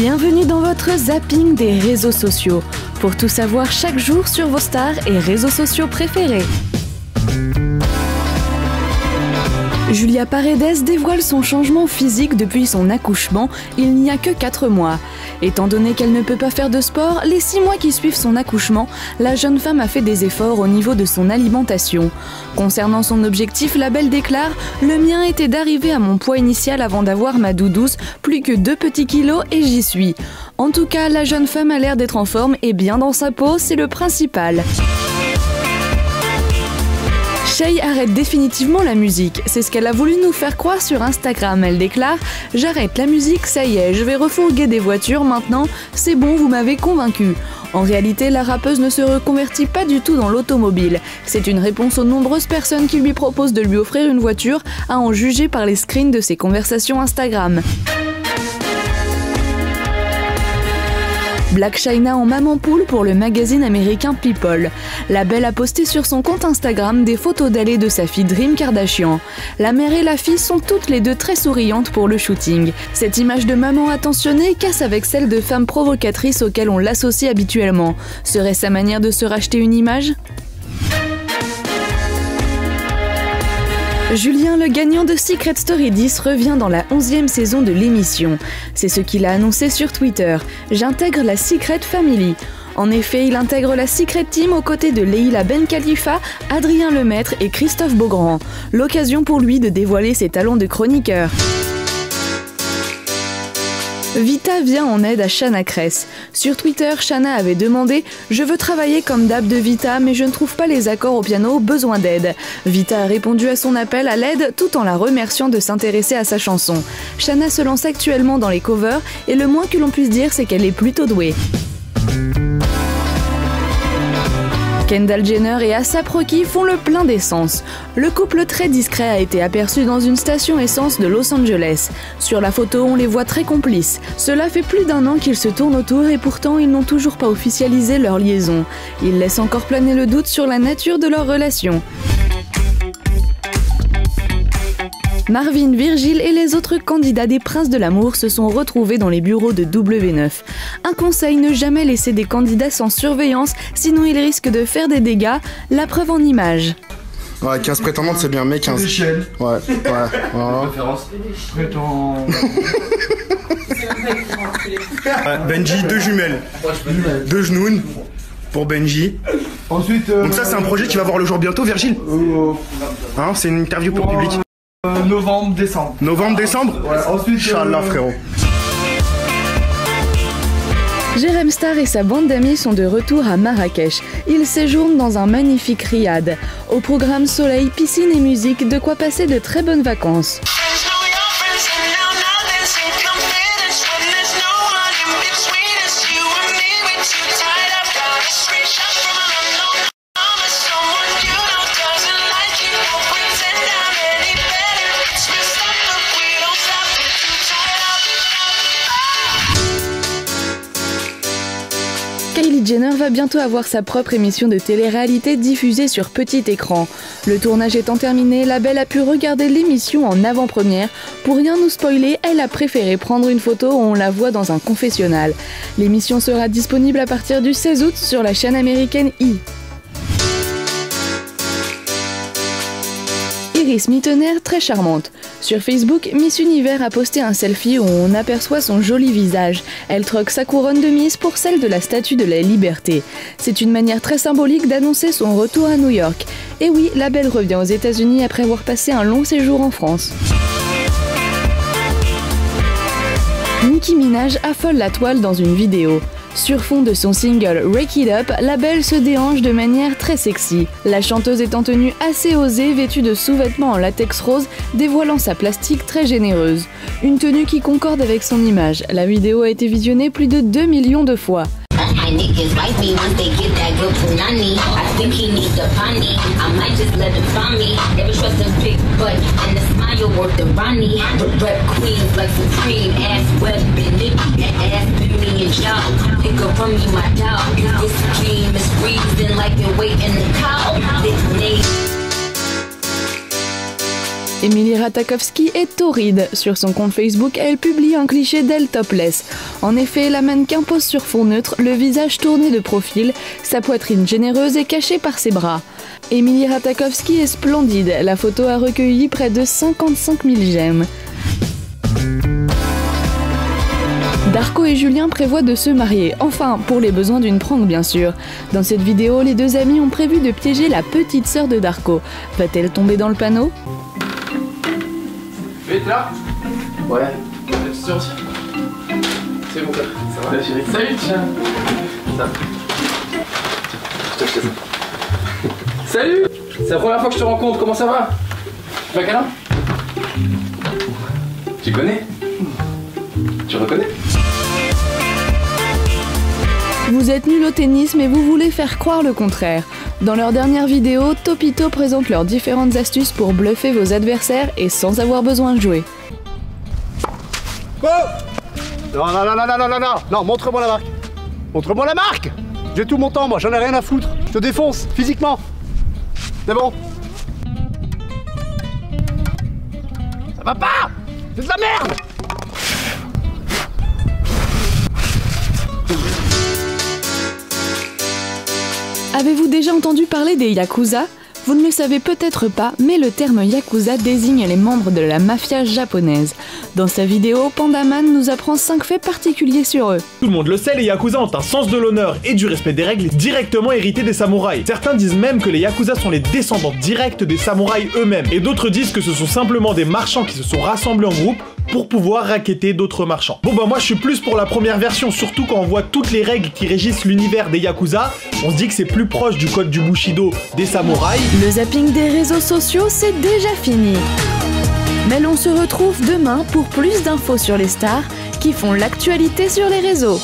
Bienvenue dans votre zapping des réseaux sociaux, pour tout savoir chaque jour sur vos stars et réseaux sociaux préférés. Julia Paredes dévoile son changement physique depuis son accouchement, il n'y a que 4 mois. Étant donné qu'elle ne peut pas faire de sport, les 6 mois qui suivent son accouchement, la jeune femme a fait des efforts au niveau de son alimentation. Concernant son objectif, la belle déclare « Le mien était d'arriver à mon poids initial avant d'avoir ma doudouse, plus que 2 petits kilos et j'y suis ». En tout cas, la jeune femme a l'air d'être en forme et bien dans sa peau, c'est le principal. Shay arrête définitivement la musique, c'est ce qu'elle a voulu nous faire croire sur Instagram. Elle déclare « J'arrête la musique, ça y est, je vais refourguer des voitures maintenant, c'est bon, vous m'avez convaincu ». En réalité, la rappeuse ne se reconvertit pas du tout dans l'automobile. C'est une réponse aux nombreuses personnes qui lui proposent de lui offrir une voiture, à en juger par les screens de ses conversations Instagram. Blac Chyna en maman poule pour le magazine américain People. La belle a posté sur son compte Instagram des photos d'elle et de sa fille Dream Kardashian. La mère et la fille sont toutes les deux très souriantes pour le shooting. Cette image de maman attentionnée casse avec celle de femme provocatrice auxquelles on l'associe habituellement. Serait sa manière de se racheter une image ? Julien, le gagnant de Secret Story 10, revient dans la 11e saison de l'émission. C'est ce qu'il a annoncé sur Twitter. « J'intègre la Secret Family ». En effet, il intègre la Secret Team aux côtés de Leila Ben Khalifa, Adrien Lemaître et Christophe Beaugrand. L'occasion pour lui de dévoiler ses talents de chroniqueur. Vita vient en aide à Shanna Kress. Sur Twitter, Shanna avait demandé « Je veux travailler comme dab de Vita, mais je ne trouve pas les accords au piano, besoin d'aide ». Vita a répondu à son appel à l'aide tout en la remerciant de s'intéresser à sa chanson. Shanna se lance actuellement dans les covers et le moins que l'on puisse dire, c'est qu'elle est plutôt douée. Kendall Jenner et A$AP Rocky font le plein d'essence. Le couple très discret a été aperçu dans une station essence de Los Angeles. Sur la photo, on les voit très complices. Cela fait plus d'1 an qu'ils se tournent autour et pourtant ils n'ont toujours pas officialisé leur liaison. Ils laissent encore planer le doute sur la nature de leur relation. Marvin, Virgil et les autres candidats des Princes de l'amour se sont retrouvés dans les bureaux de W9. Un conseil, ne jamais laisser des candidats sans surveillance, sinon ils risquent de faire des dégâts. La preuve en images. Ouais, 15 prétendantes, c'est bien, mais 15. Ouais, voilà. Benji, 2 jumelles. 2 genoux pour Benji. Ensuite, donc ça, c'est un projet qui va voir le jour bientôt, Virgile. Hein, c'est une interview pour public. Novembre, décembre. Novembre, décembre. Ouais, ensuite. Inch'Allah, frérot. Jérém Star et sa bande d'amis sont de retour à Marrakech. Ils séjournent dans un magnifique riad. Au programme soleil, piscine et musique, de quoi passer de très bonnes vacances. Kylie Jenner va bientôt avoir sa propre émission de télé-réalité diffusée sur petit écran. Le tournage étant terminé, la belle a pu regarder l'émission en avant-première. Pour rien nous spoiler, elle a préféré prendre une photo où on la voit dans un confessionnal. L'émission sera disponible à partir du 16 août sur la chaîne américaine E! Iris Mittener, très charmante. Sur Facebook, Miss Univers a posté un selfie où on aperçoit son joli visage. Elle troque sa couronne de Miss pour celle de la Statue de la Liberté. C'est une manière très symbolique d'annoncer son retour à New York. Et oui, la belle revient aux États-Unis après avoir passé un long séjour en France. Nicki Minaj affole la toile dans une vidéo. Sur fond de son single Rake It Up, la belle se déhanche de manière très sexy. La chanteuse est en tenue assez osée, vêtue de sous-vêtements en latex rose, dévoilant sa plastique très généreuse. Une tenue qui concorde avec son image. La vidéo a été visionnée plus de 2 millions de fois. My niggas like me once they get that good punani. I think he needs the bunny. I might just let him find me. Never trust a big butt and the smile worth the Ronnie. Rep queens like Supreme, ass wet, Nicky, ass me and y'all. Pick up from me, my dog. This dream is breathing like you're waiting to call. This name. Emily Ratajkowski est torride. Sur son compte Facebook, elle publie un cliché d'elle topless. En effet, la mannequin pose sur fond neutre, le visage tourné de profil, sa poitrine généreuse est cachée par ses bras. Émilie Ratajkowski est splendide. La photo a recueilli près de 55 000 j'aime. Darko et Julien prévoient de se marier, enfin pour les besoins d'une prank bien sûr. Dans cette vidéo, les deux amis ont prévu de piéger la petite sœur de Darko. Va-t-elle tomber dans le panneau? Vite là. Ouais. Petite sœur aussi. C'est bon, ça va la chérie. Salut tiens. Ça. Je t'achète ça. Salut. C'est la première fois que je te rencontre, comment ça va? Tu fais un câlin? Tu connais? Tu reconnais? Vous êtes nul au tennis mais vous voulez faire croire le contraire. Dans leur dernière vidéo, Topito présente leurs différentes astuces pour bluffer vos adversaires et sans avoir besoin de jouer. Oh non, montre-moi la marque. Montre-moi la marque. J'ai tout mon temps, moi, j'en ai rien à foutre. Je te défonce, physiquement. C'est bon. Ça va pas. C'est de la merde. Avez-vous déjà entendu parler des Yakuza? Vous ne le savez peut-être pas, mais le terme Yakuza désigne les membres de la mafia japonaise. Dans sa vidéo, Pandaman nous apprend 5 faits particuliers sur eux. Tout le monde le sait, les Yakuza ont un sens de l'honneur et du respect des règles directement hérité des samouraïs. Certains disent même que les Yakuza sont les descendants directs des samouraïs eux-mêmes. Et d'autres disent que ce sont simplement des marchands qui se sont rassemblés en groupe pour pouvoir racketter d'autres marchands. Bon bah moi je suis plus pour la première version, surtout quand on voit toutes les règles qui régissent l'univers des Yakuza, on se dit que c'est plus proche du code du Bushido des samouraïs. Le zapping des réseaux sociaux, c'est déjà fini. Mais l'on se retrouve demain pour plus d'infos sur les stars qui font l'actualité sur les réseaux.